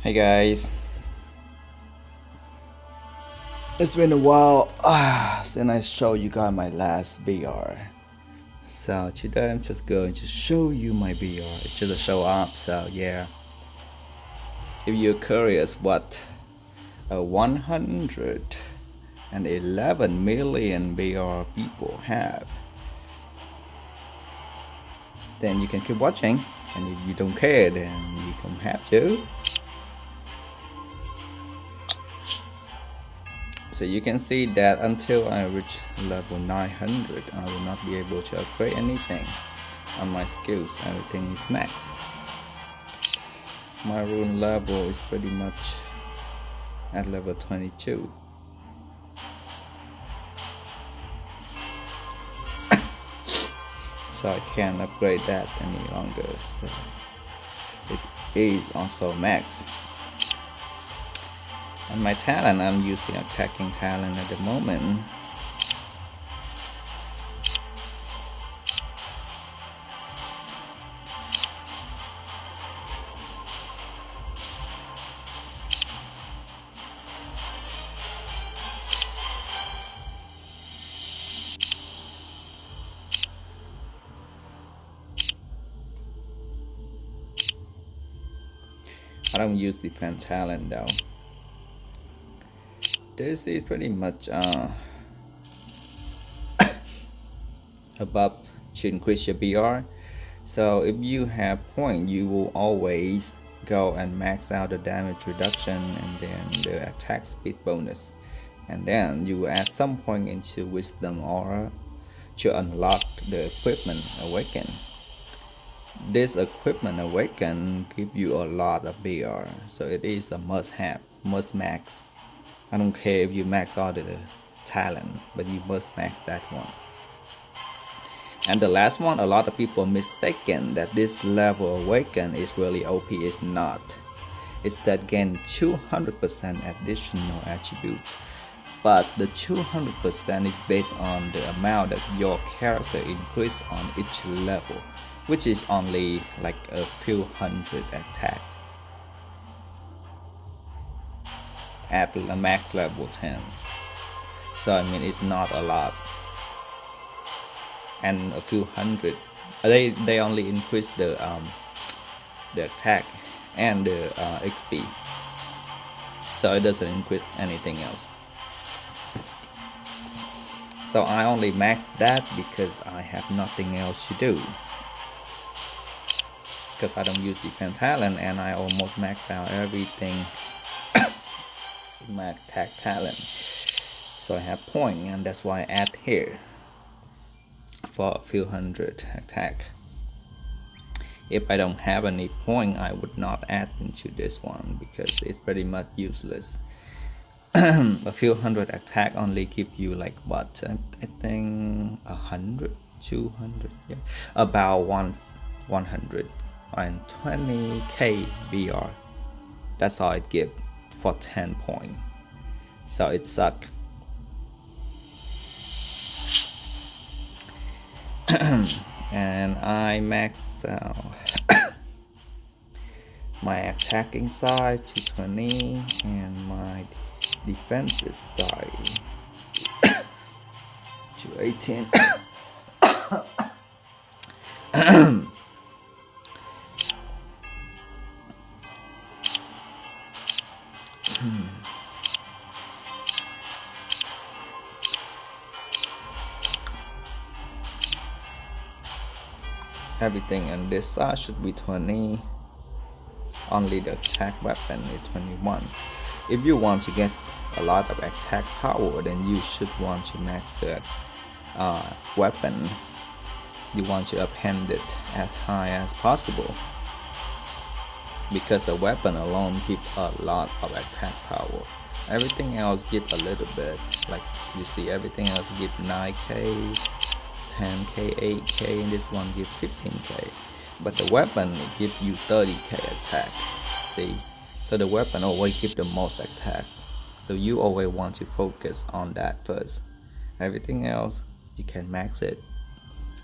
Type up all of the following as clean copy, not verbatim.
Hey guys, it's been a while since I showed you guys my last BR. So today I'm just going to show you my BR. It's just a show up, so yeah. If you're curious what a 111 million BR people have, then you can keep watching. And if you don't care, then you don't have to. So you can see that until I reach level 900, I will not be able to upgrade anything on my skills. Everything is max. My rune level is pretty much at level 22. So I can't upgrade that any longer. So it is also max. And my talent, I'm using attacking talent at the moment. I don't use defense talent though. This is pretty much above to increase your BR. So if you have point, you will always go and max out the damage reduction and then the attack speed bonus, and then you will add some point into wisdom aura to unlock the equipment awaken. This equipment awaken give you a lot of BR, so it is a must have, must max. I don't care if you max all the talent, but you must max that one. And the last one, a lot of people mistaken that this level awaken is really OP. Is not. It said gain 200% additional attribute, but the 200% is based on the amount that your character increase on each level, which is only like a few hundred attack at the max level 10. So I mean it's not a lot, and a few hundred. They only increase the attack and the XP, so it doesn't increase anything else. So I only max that because I have nothing else to do, because I don't use defense talent and I almost max out everything in my attack talent. So I have point, and that's why I add here for a few hundred attack. If I don't have any point, I would not add into this one because it's pretty much useless. A few hundred attack only give you like what, I think 100, 200, yeah, about 120k BR. That's all it give for 10 point. So it suck. And I max out my attacking side to 20 and my defensive side to 18. Everything on this side should be 20. Only the attack weapon is 21. If you want to get a lot of attack power, then you should want to max the weapon. You want to upend it as high as possible, because the weapon alone gives a lot of attack power. Everything else gives a little bit, like you see everything else gives 9k, 10k, 8k, and this one gives 15k. But the weapon gives you 30k attack. See, so the weapon always gives the most attack, so you always want to focus on that first. Everything else you can max it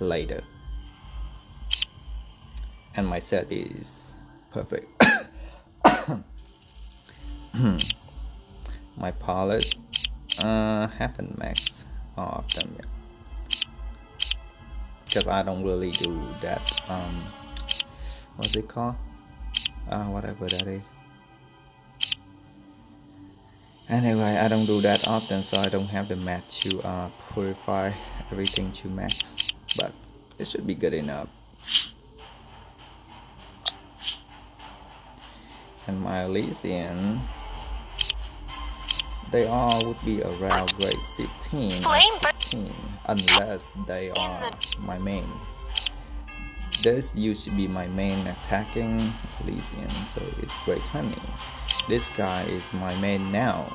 later. And my set is perfect. my polish haven't maxed all of them yet, because I don't really do that what's it called, whatever that is. Anyway, I don't do that often, so I don't have the mat to purify everything to max, but it should be good enough. And my Elysian, they all would be around grade 15 or 16, unless they are my main. This used to be my main attacking Elysian, so it's grade 20. This guy is my main now.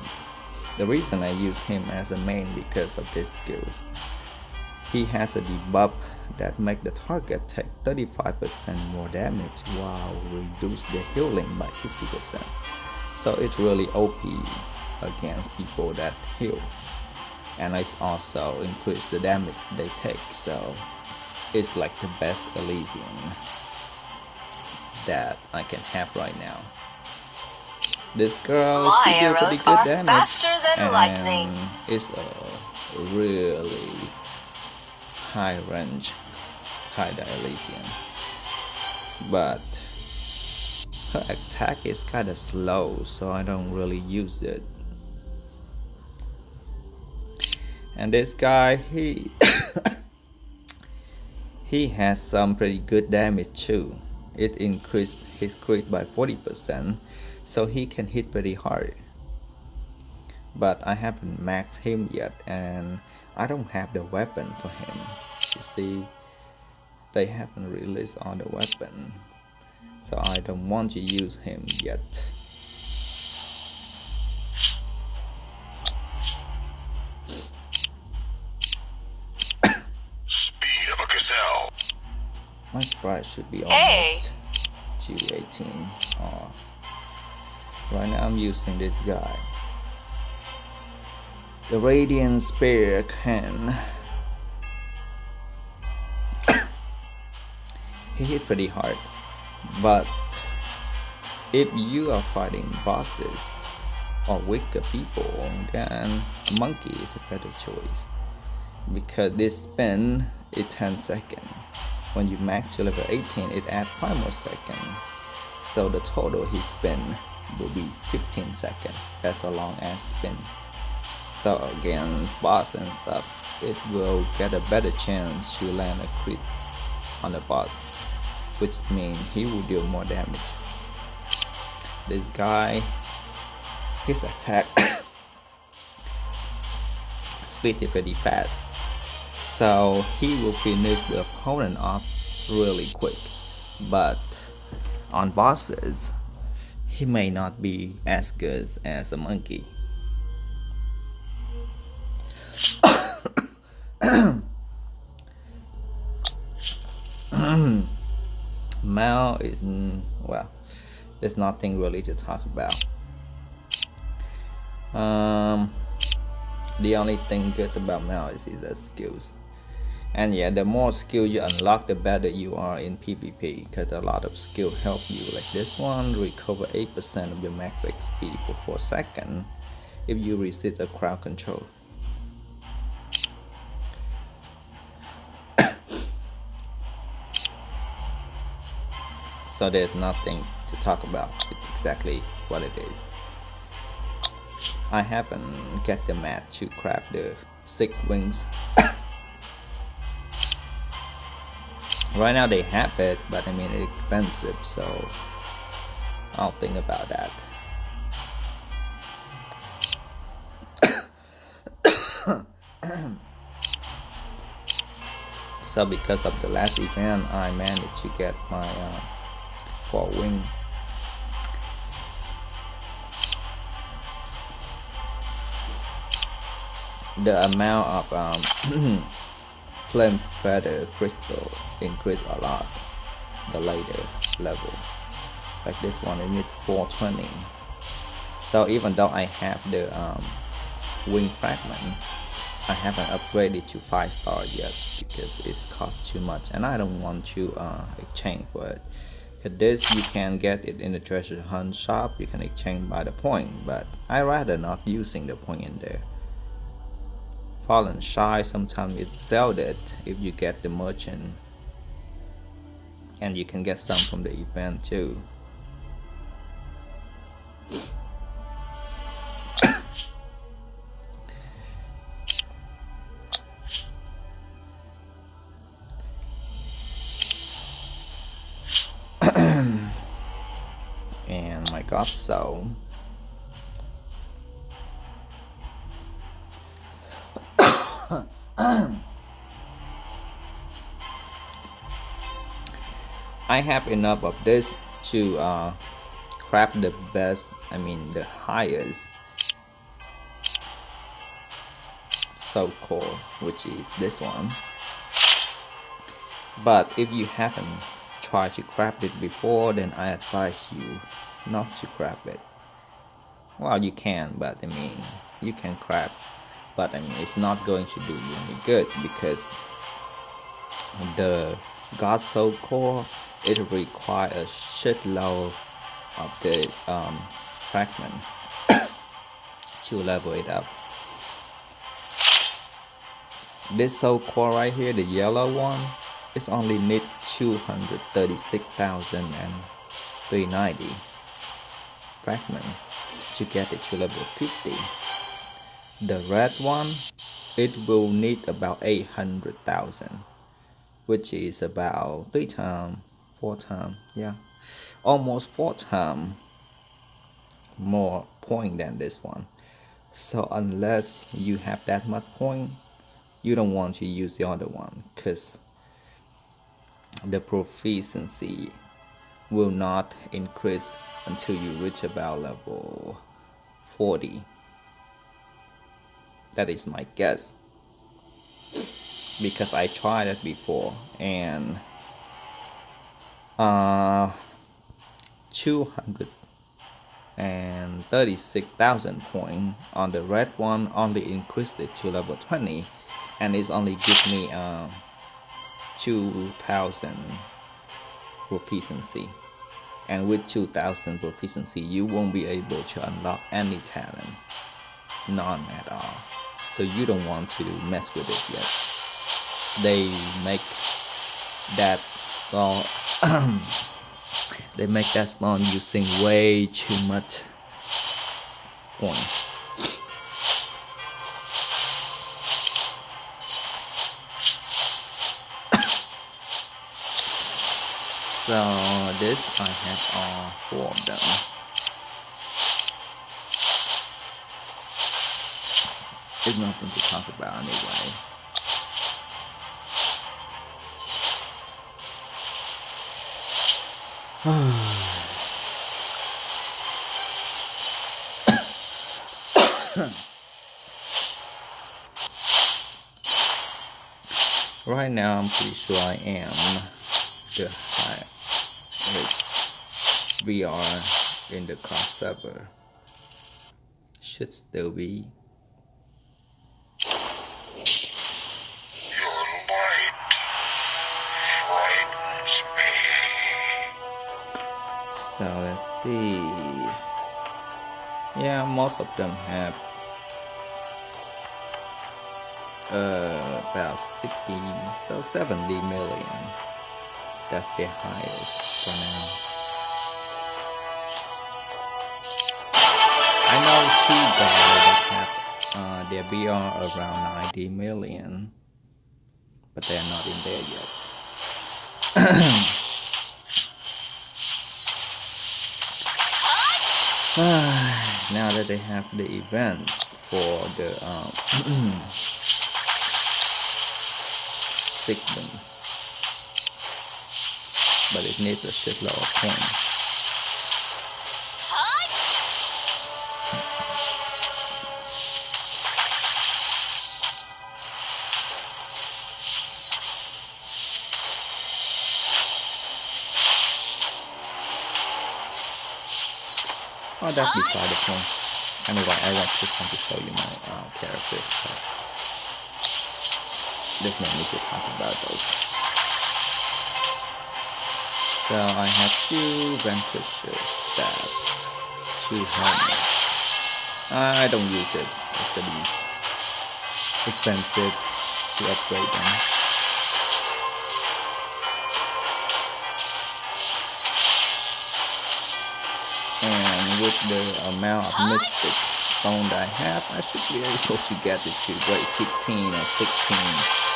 The reason I use him as a main because of his skills. He has a debuff that make the target take 35% more damage while reduce the healing by 50%. So it's really OP against people that heal, and it's also increase the damage they take. So it's like the best Elysian that I can have right now. This girl My should do arrows pretty good are damage, faster than and lightning. it's a really high range kinda Elysian, but her attack is kinda slow, so I don't really use it. And this guy, he he has some pretty good damage too. It increased his crit by 40%, so he can hit pretty hard. But I haven't maxed him yet, and I don't have the weapon for him. You see, they haven't released all the weapons, so I don't want to use him yet. Speed of a gazelle. My sprite should be Hey. almost 218. Right now I'm using this guy. The Radiant Spear can he hit pretty hard, but if you are fighting bosses or weaker people, then a monkey is a better choice, because this spin is 10 seconds. When you max to level 18, it adds 5 more seconds, so the total he spin will be 15 seconds. That's a long ass spin. So against boss and stuff, it will get a better chance to land a crit on the boss, which means he will deal more damage. This guy, his attack speed is pretty fast, so he will finish the opponent off really quick. But on bosses, he may not be as good as a monkey. Mao is, well, there's nothing really to talk about. The only thing good about Mao is his skills. And yeah, the more skill you unlock, the better you are in PvP, because a lot of skill help you. Like this one, recover 8% of your max XP for 4 seconds if you resist a crowd control. So there's nothing to talk about. It's exactly what it is. I haven't get the mat to craft the 6 wings. Right now they have it, but I mean it's expensive, so I'll think about that. So because of the last event, I managed to get my 4 wing. The amount of flame feather crystal increase a lot the later level. Like this one, I need 420. So even though I have the wing fragment, I haven't upgraded to 5-star yet because it costs too much, and I don't want to exchange for it, This you can get it in the treasure hunt shop. You can exchange by the point, but I rather not using the point in there. Fallen Shy, sometimes it sells it if you get the merchant, and you can get some from the event too. And my god, so I have enough of this to craft the best, I mean the highest soul core, which is this one. But if you haven't tried to craft it before, then I advise you not to craft it. Well, you can, but I mean you can craft, but I mean it's not going to do you any good, because the God Soul Core, it requires a shitload of the fragment to level it up. This Soul Core right here, the yellow one, it's only need 236,390 fragment to get it to level 50. The red one, it will need about 800,000, which is about 3 times, 4 times, yeah, almost 4 times more point than this one. So unless you have that much point, you don't want to use the other one, because the proficiency will not increase until you reach about level 40. That is my guess, because I tried it before, and 236,000 points on the red one only increased it to level 20, and it's only give me 2,000 proficiency, and with 2,000 proficiency you won't be able to unlock any talent, none at all. So you don't want to mess with it yet. They make that slot they make that slot using way too much points. So this, I have all 4 of them. There's nothing to talk about anyway. Right now I'm pretty sure I am the highest VR in the cross server. Should still be. Your light frightens me. So let's see. Yeah, most of them have about 60, so 70 million. That's the highest for now. I know 2 guys that have their BR around 90 million, but they're not in there yet. Now that they have the event for the siblings, but it needs a shitload of points. Oh, that's beside the point. Anyway, I just want to show you my characters. So there's no need to talk about those. So I have 2 vanquishers, that 2 helmets. I don't use it, it's the least expensive to upgrade them. And with the amount of mystic stone that I have, I should be able to get it to grade 15 or 16,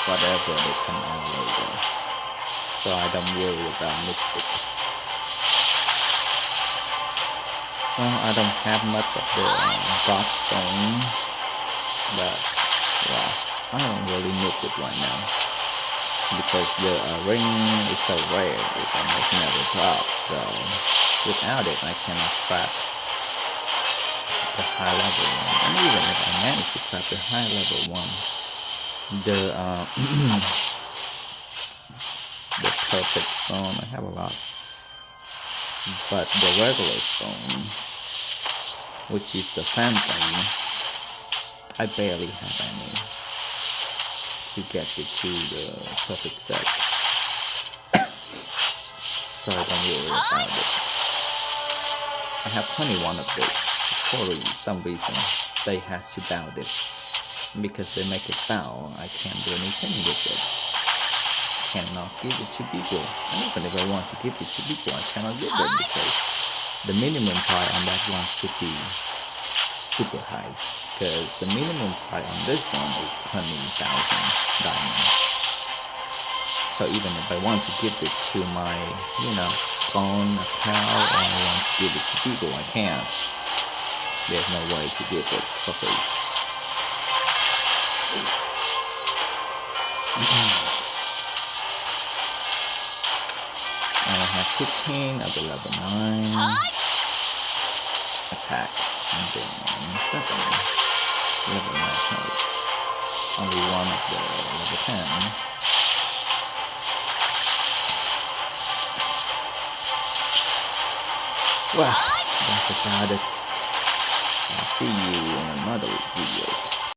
whatever they come out later. So I don't worry about mystic. Well, I don't have much of the god stone, but yeah, I don't really need it right now because the ring is so rare, it's almost never dropped. So without it, I cannot craft the high level one. And even if I manage to craft the high level one, the perfect stone, I have a lot, but the regular stone, which is the phantom, I barely have any to get it to the perfect set. So I don't worry about it. I have 21 of this. For some reason they have to bow it. Because they make it bow, I can't do anything with it. Cannot give it to people. And even if I want to give it to people, I cannot give it because the minimum price on that one should be super high. Because the minimum price on this one is 20,000 diamonds. So even if I want to give it to my, clone, a cow, or I want to give it to people, I can't. There's no way to give it for free. And I have 15 of the level 9 attack, and then 7 level 9 health. Only one of the level 10. Well, that's about it. I'll see you in another video.